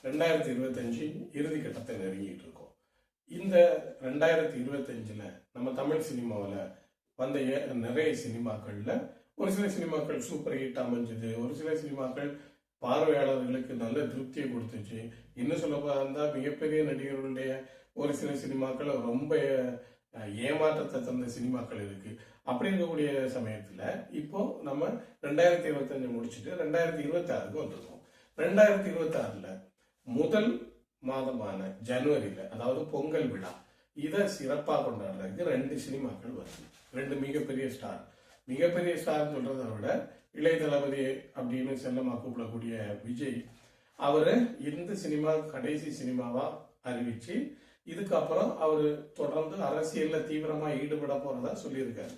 2025 இறுதி கட்டத்தை நெருங்கிட்டு இருக்கோம். இந்த 2025ல் நம்ம தமிழ் சினிமாவில் வந்த நிறைய சினிமாக்கள்ல ஒரு சில சினிமாக்கள் சூப்பர் ஹிட் அமைஞ்சது, ஒரு சில சினிமாக்கள் பார்வையாளர்களுக்கு நல்ல திருப்தியை கொடுத்துச்சு. இன்னும் சொல்ல இருந்தா மிகப்பெரிய நடிகர்களுடைய ஒரு சில சினிமாக்கள் ரொம்ப ஏமாற்றத்தை தந்த சினிமாக்கள் இருக்கு. அப்படி இருக்கக்கூடிய சமயத்துல இப்போ நம்ம 2025 முடிச்சுட்டு 2026க்கு வந்திருக்கோம். 2026ல முதல் மாதமான ஜனவரியில, அதாவது பொங்கல் விழா, இதை சிறப்பாக கொண்டாடுறதுக்கு 2 சினிமாக்கள் வருது. 2 மிகப்பெரிய ஸ்டார். மிகப்பெரிய ஸ்டார் சொல்றதை விட இளைய தளபதி அப்படின்னு செல்லமா கூப்பிடக்கூடிய விஜய், அவரு இந்த சினிமா கடைசி சினிமாவா அறிவிச்சு இதுக்கப்புறம் அவரு தொடர்ந்து அரசியல்ல தீவிரமா ஈடுபட போறதா சொல்லியிருக்காரு.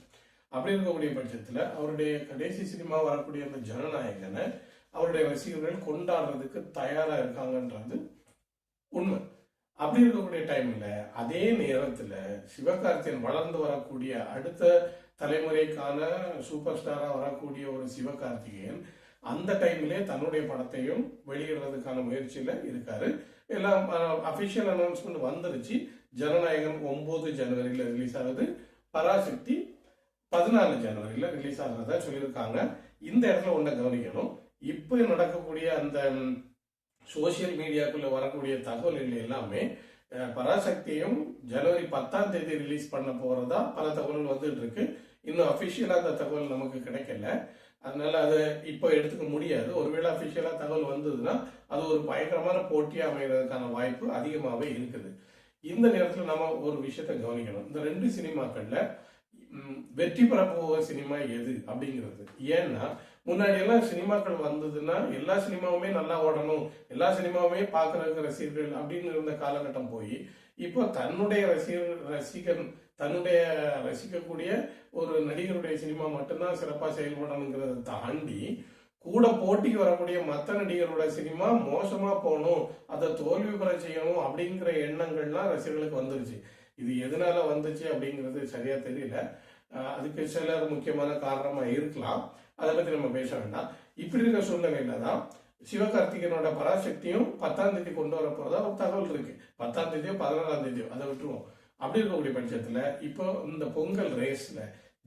அப்படி இருக்கக்கூடிய பட்சத்துல அவருடைய கடைசி சினிமா வரக்கூடிய அந்த ஜனநாயகனை அவருடைய ரசிகர்கள் கொண்டாடுறதுக்கு தயாரா இருக்காங்கன்றது உண்மை. அப்படி இருக்கக்கூடிய டைம்ல அதே நேரத்துல சிவகார்த்திகேயன் வளர்ந்து வரக்கூடிய அடுத்த தலைமுறைக்கான சூப்பர் ஸ்டாரா வரக்கூடிய ஒரு சிவகார்த்திகேயன் அந்த டைம்ல தன்னுடைய படத்தையும் வெளியிடுறதுக்கான முயற்சியில இருக்காரு. எல்லாம் அபிஷியல் அனௌன்ஸ்மெண்ட் வந்துருச்சு. ஜனநாயகன் 9 ஜனவரியில ரிலீஸ் ஆகுது, பராசக்தி 14 ஜனவரியில ரிலீஸ் ஆகுறதா சொல்லியிருக்காங்க. இந்த இடத்துல ஒன்றை கவனிக்கணும். இப்ப நடக்கக்கூடிய அந்த சோசியல் மீடியாக்குள்ள வரக்கூடிய தகவல்கள் எல்லாமே பராசக்தியும் ஜனவரி 10ஆம் தேதி ரிலீஸ் பண்ண போறதா பல தகவல்கள் வந்துட்டு இருக்கு. இன்னும் அபிஷியலா அந்த தகவல் நமக்கு கிடைக்கல. அதனால அதை இப்போ எடுத்துக்க முடியாது. ஒருவேளை அபிஷியலா தகவல் வந்ததுன்னா அது ஒரு பயங்கரமான போட்டியா அமைகிறதுக்கான வாய்ப்பு அதிகமாகவே இருக்குது. இந்த நேரத்தில் நம்ம ஒரு விஷயத்தை கவனிக்கணும். இந்த 2 சினிமாக்கள்ல வெற்றி பெற போகிற சினிமா எது அப்படிங்கிறது. ஏன்னா முன்னாடி எல்லாம் சினிமாக்கள் வந்ததுன்னா எல்லா சினிமாவுமே நல்லா ஓடணும், எல்லா சினிமாவுமே பார்க்கறதுக்கு ரசிகர்கள் அப்படின்னு இருந்த காலகட்டம் போய் இப்போ தன்னுடைய ரசிகன் தன்னுடைய ரசிக்கக்கூடிய ஒரு நடிகருடைய சினிமா மட்டும்தான் சிறப்பா செயல்படணுங்கிறத தாண்டி கூட போட்டிக்கு வரக்கூடிய மற்ற நடிகரோட சினிமா மோசமா போகணும், அதை தோல்வி பெற செய்யணும் அப்படிங்கிற எண்ணங்கள்லாம் ரசிகர்களுக்கு வந்துருச்சு. இது எதனால வந்துச்சு அப்படிங்கிறது சரியா தெரியல. அதுக்கு சிலர் முக்கியமான காரணமா இருக்கலாம். அதை பத்தி நம்ம பேச வேண்டாம். இப்படி இருக்கிற சூழ்நிலையில தான் சிவகார்த்திகேயனோட பராசக்தியும் 10ஆம் தேதி கொண்டு வர போறதா ஒரு தகவல் இருக்கு. 10ஆம் தேதியோ 14ஆம் தேதியோ அதை விட்டுருவோம். அப்படி இருக்கக்கூடிய பட்சத்துல இப்போ இந்த பொங்கல் ரேஸ்ல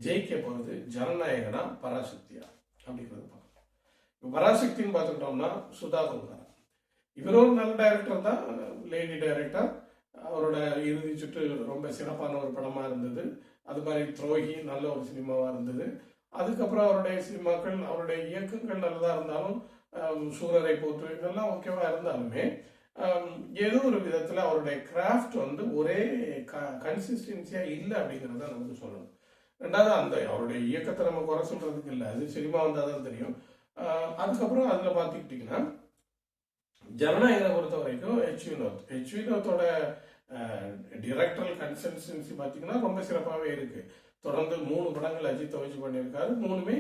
ஜெயிக்க போறது ஜனநாயகனா பராசக்தியா அப்படிங்கிறது பார்க்கலாம். பராசக்தின்னு பார்த்துக்கிட்டோம்னா சுதா கொங்காரா, இவர் ஒரு நல்ல டைரக்டர் தான், லேடி டைரக்டர். அவரோட இறுதி சுற்று ரொம்ப சிறப்பான ஒரு படமா இருந்தது. அது மாதிரி துரோகி நல்ல ஒரு சினிமாவா இருந்தது. அதுக்கப்புறம் அவருடைய சினிமாக்கள், அவருடைய இயக்கங்கள் நல்லதா இருந்தாலும், சூரரை போற்று இதெல்லாம் ஓகேவா இருந்தாலுமே ஏதோ ஒரு விதத்துல அவருடைய கிராஃப்ட் ஒரே கன்சிஸ்டன்சியா இல்லை அப்படிங்கிறத நமக்கு சொல்லணும். ரெண்டாவது அந்த அவருடைய இயக்கத்தை நம்ம குறை சொல்றதுக்கு இல்லை, அது சினிமா வந்தாதான் தெரியும். அதுக்கப்புறம் அதுல பாத்துக்கிட்டீங்கன்னா ஜனநாயகனை பொறுத்த வரைக்கும் ஹெச் வினோத்தோட டிரெக்டரல் கன்சிஸ்டன்சி பார்த்தீங்கன்னா ரொம்ப சிறப்பாகவே இருக்கு. தொடர்ந்து 3 படங்கள் அஜித்தை வச்சு பண்ணியிருக்காரு. 3மே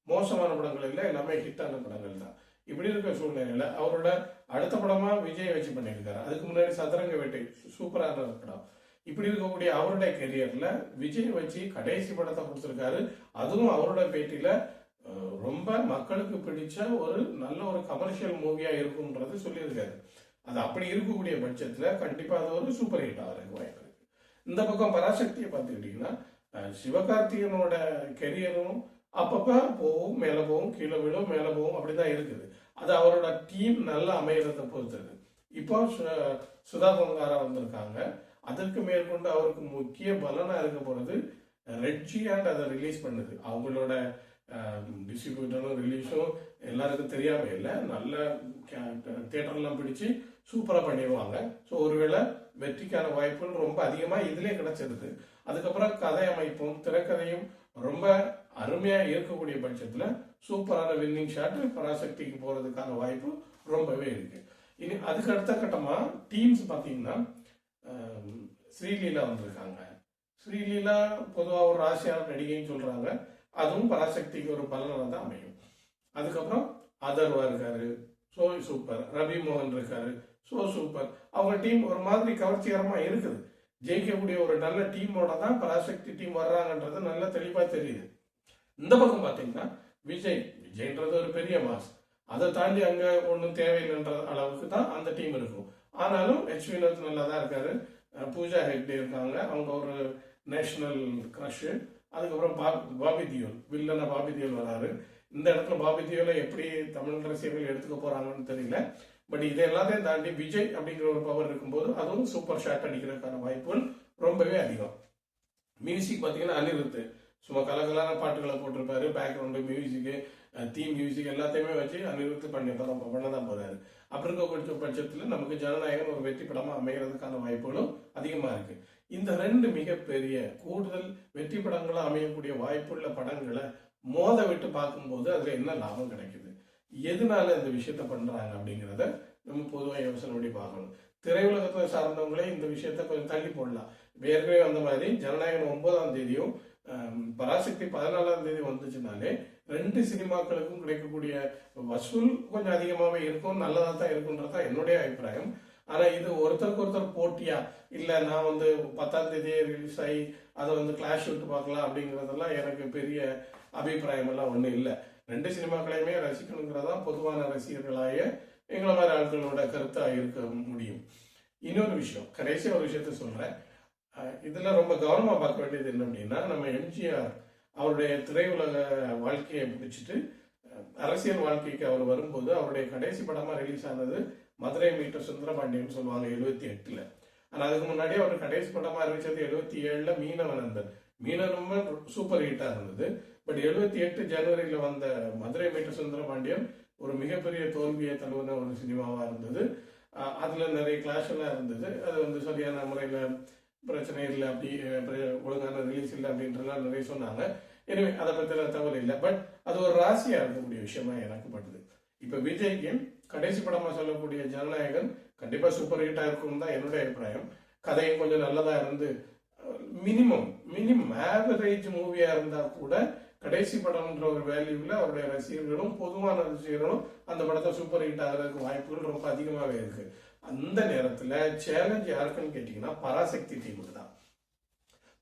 மோசமான படங்கள் இல்லை, எல்லாமே ஹிட்டான படங்கள் தான். இப்படி இருக்கிற சூழ்நிலையில அவரோட அடுத்த படமா விஜய் வச்சு பண்ணியிருக்காரு. அதுக்கு முன்னாடி சதுரங்க வேட்டை சூப்பரான படம். இப்படி இருக்கக்கூடிய அவருடைய கெரியர்ல விஜய் வச்சு கடைசி படத்தை கொடுத்திருக்காரு. அதுவும் அவரோட பேட்டியில ரொம்ப மக்களுக்கு பிடிச்ச ஒரு நல்ல ஒரு கமர்ஷியல் மூவியா இருக்கும்ன்றது சொல்லியிருக்காரு. அது அப்படி இருக்கக்கூடிய பட்சத்துல கண்டிப்பா அது ஒரு சூப்பர் ஹிட் ஆகிறதுக்கு வாய்ப்பு இருக்கு. இந்த பக்கம் பராசக்தியை பார்த்துக்கிட்டீங்கன்னா சிவகார்த்திகேயனோட கெரியரும் அப்பப்ப போகும், மேல போகும், கீழே விடும், மேல போகும், அப்படிதான் இருக்குது. அது அவரோட டீம் நல்லா அமையறத பொறுத்தது. இப்போ சுதா கொங்காரா வந்திருக்காங்க. அதற்கு மேற்கொண்டு அவருக்கு முக்கிய பலனா இருக்க போறது ரெட்ஜி அண்ட் அதை ரிலீஸ் பண்ணுது. அவங்களோட டிஸ்ட்ரிபியூட்டரும் ரிலீஸும் எல்லாருக்கும் தெரியாம இல்லை, நல்ல தியேட்டர்லாம் பிடிச்சு சூப்பரா பண்ணிடுவாங்க. ஸோ ஒருவேளை வெற்றிக்கான வாய்ப்புகள் ரொம்ப அதிகமா இதுலயே கிடைச்சிருது. அதுக்கப்புறம் கதை அமைப்பும் திரைக்கதையும் ரொம்ப அருமையா இருக்கக்கூடிய பட்சத்துல சூப்பரான வின்னிங் ஷாட் பராசக்திக்கு போறதுக்கான வாய்ப்பு ரொம்பவே இருக்கு. இனி அதுக்கு அடுத்த கட்டமா டீம்ஸ் பாத்தீங்கன்னா ஸ்ரீலீலா வந்திருக்காங்க. ஸ்ரீலீலா பொதுவாக ஒரு ராசியான நடிகைன்னு சொல்றாங்க. அதுவும் பராசக்திக்கு ஒரு பலனாக தான் அமையும். அதுக்கப்புறம் அதர்வா இருக்காரு, ஸோ சூப்பர். ரவி மோகன் இருக்காரு, ஸோ சூப்பர். அவங்க டீம் ஒரு மாதிரி கவர்ச்சிகரமா இருக்குது. ஜெயிக்கக்கூடிய ஒரு நல்ல டீமோட தான் பராசக்தி டீம் வர்றாங்கன்றது நல்ல தெளிவா தெரியுது. இந்த பக்கம் பாத்தீங்கன்னா விஜய்ன்றது ஒரு பெரிய மாஸ். அதை தாண்டி அங்க ஒன்றும் தேவையில்லைன்ற அளவுக்கு தான் அந்த டீம் இருக்கும். ஆனாலும் எச் வினோத் நல்லா தான் இருக்காரு. பூஜா ஹெக்டே இருக்காங்க, அவங்க ஒரு நேஷனல் கிரஷ். அதுக்கப்புறம் பாபி தியோல், வில்லனா பாபி தியோல் வராரு. இந்த இடத்துல பாபி தியோலை எப்படி தமிழ் ரசிகர்கள் எடுத்துக்க போறாங்கன்னு தெரியல. பட் இது எல்லாத்தையும் தாண்டி விஜய் அப்படிங்கிற ஒரு பவர் இருக்கும்போது அதுவும் சூப்பர் ஷாட் அடிக்கிறதுக்கான வாய்ப்புகள் ரொம்பவே அதிகம். மியூசிக் பார்த்தீங்கன்னா அனிருத் சும்மா கலகலான பாட்டுகளை போட்டிருப்பாரு. பேக்ரவுண்டு மியூசிக்கு, தீம் மியூசிக் எல்லாத்தையுமே வச்சு அனிருத் பண்ணதான் போறாரு. அப்படி இருக்கக்கூடிய பட்சத்தில் நமக்கு ஜனநாயகம் ஒரு வெற்றி படமா அமைகிறதுக்கான வாய்ப்புகளும் அதிகமா இருக்கு. இந்த ரெண்டு மிகப்பெரிய கூடுதல் வெற்றி படங்களா அமையக்கூடிய வாய்ப்புள்ள படங்களை மோத விட்டு பார்க்கும்போது அதுல என்ன லாபம் கிடைக்குது, எதனால இந்த விஷயத்த பண்றாங்க அப்படிங்கிறத நம்ம பொதுவாக யோசனை பண்ணி பார்க்கணும். திரையுலகத்தை சார்ந்தவங்களே இந்த விஷயத்த கொஞ்சம் தள்ளி போடலாம். ஏற்கனவே அந்த மாதிரி ஜனநாயகம் 9ஆம் தேதியும் பராசக்தி 14ஆம் தேதி வந்துச்சுனாலே ரெண்டு சினிமாக்களுக்கும் கிடைக்கக்கூடிய வசூல் கொஞ்சம் அதிகமாகவே இருக்கும், நல்லதா தான் இருக்குன்றதான் என்னுடைய அபிப்பிராயம். ஆனா இது ஒருத்தருக்கு ஒருத்தர் போட்டியா இல்ல நான் 10ஆம் தேதியே ரிலீஸ் ஆகி அதை கிளாஷ் விட்டு பார்க்கலாம் அப்படிங்கறதெல்லாம் எனக்கு பெரிய அபிப்பிராயம் எல்லாம் ஒண்ணு இல்லை. ரெண்டு சினிமாக்களையுமே ரசிக்கணுங்கிறதா பொதுவான ரசிகர்களாய எங்களை மாதிரி ஆட்களோட கருத்தா இருக்க முடியும். இன்னொரு விஷயம், கடைசியா ஒரு விஷயத்த சொல்றேன். இதுல ரொம்ப கவனமா பார்க்க வேண்டியது என்ன அப்படின்னா, நம்ம எம்ஜிஆர் அவருடைய திரையுலக வாழ்க்கையை பிடிச்சிட்டு அரசியல் வாழ்க்கைக்கு அவர் வரும்போது அவருடைய கடைசி படமா ரிலீஸ் ஆனது மதுரை மீட்டர் சுந்தரபாண்டியன் சொல்லுவாங்க 78ல். ஆனா அதுக்கு முன்னாடி அவர் கடைசி படமா அறிவிச்சது 77ல் மீனவனந்தன். மீனவனும் சூப்பர் ஹிட்டா இருந்தது. பட் 78 ஜனவரியில வந்த மதுரை மீட்டர் சுந்தரபாண்டியன் ஒரு மிகப்பெரிய தோல்வியை தழுவின ஒரு சினிமாவா இருந்தது. அதுல நிறைய கிளாஷ் எல்லாம் இருந்தது. அது சரியான முறையில பிரச்சனை இல்லை, அப்படி ஒழுங்கான ரிலீஸ் இல்லை அப்படின்றலாம் நிறைய சொன்னாங்க. எனவே அதை பத்தின தகவல் இல்லை. பட் அது ஒரு ராசியா இருக்கக்கூடிய விஷயமா எனக்கு படுது. இப்ப விஜய்க்கு கடைசி படமா சொல்லக்கூடிய ஜனநாயகன் கண்டிப்பா சூப்பர் ஹிட்டா இருக்கும் தான் என்னுடைய அபிப்பிராயம். கதையும் கொஞ்சம் நல்லதா இருந்து மினிமம் ஆவரேஜ் மூவியா இருந்தா கூட கடைசி படம்ன்ற ஒரு வேல்யூல அவருடைய ரசிகர்களும் பொதுவான ரசிகர்களும் அந்த படத்தை சூப்பர் ஹிட் ஆகிறதுக்கு வாய்ப்புகள் ரொம்ப அதிகமாகவே இருக்கு. அந்த நேரத்துல சேலஞ்ச் யாருக்குன்னு கேட்டீங்கன்னா பராசக்தி டீமுக்கு தான்.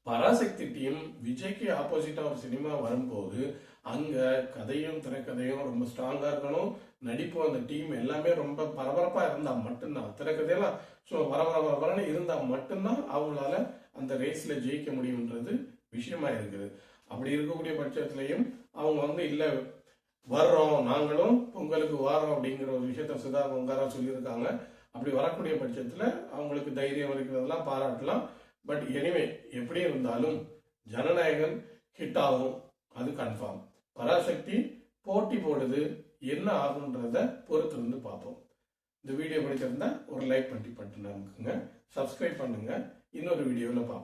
பராசக்தி டீம் விஜய்க்கு ஆப்போசிட்டா ஒரு சினிமா வரும்போது அங்க கதையும் திரைக்கதையும் ரொம்ப ஸ்ட்ராங்கா இருக்கணும், நடிப்பு அந்த டீம் எல்லாமே ரொம்ப பரபரப்பா இருந்தா மட்டும்தான், திரைக்கதையெல்லாம் பரபரன்னு இருந்தா மட்டும்தான் அவங்களால அந்த ரேஸ்ல ஜெயிக்க முடியும்ன்றது விஷயமா இருக்குது. அப்படி இருக்கக்கூடிய பட்சத்திலையும் அவங்க இல்ல வர்றோம், நாங்களும் பொங்கலுக்கு வரோம் அப்படிங்கிற ஒரு விஷயத்த சுதா பொங்காரா சொல்லியிருக்காங்க. அப்படி வரக்கூடிய பட்சத்துல அவங்களுக்கு தைரியம் இருக்கிறதெல்லாம் பாராட்டலாம். பட் எனிவே எப்படி இருந்தாலும் ஜனநாயகன் ஹிட் ஆகும், அது கன்ஃபார்ம். பராசக்தி போட்டி போடுது, என்ன ஆகுன்றத பொறுத்து இருந்து பார்ப்போம். இந்த வீடியோ பிடிச்சிருந்தா ஒரு லைக் பண்ணி நமக்குங்க, சப்ஸ்கிரைப் பண்ணுங்க. இன்னொரு வீடியோவில் பார்ப்போம்.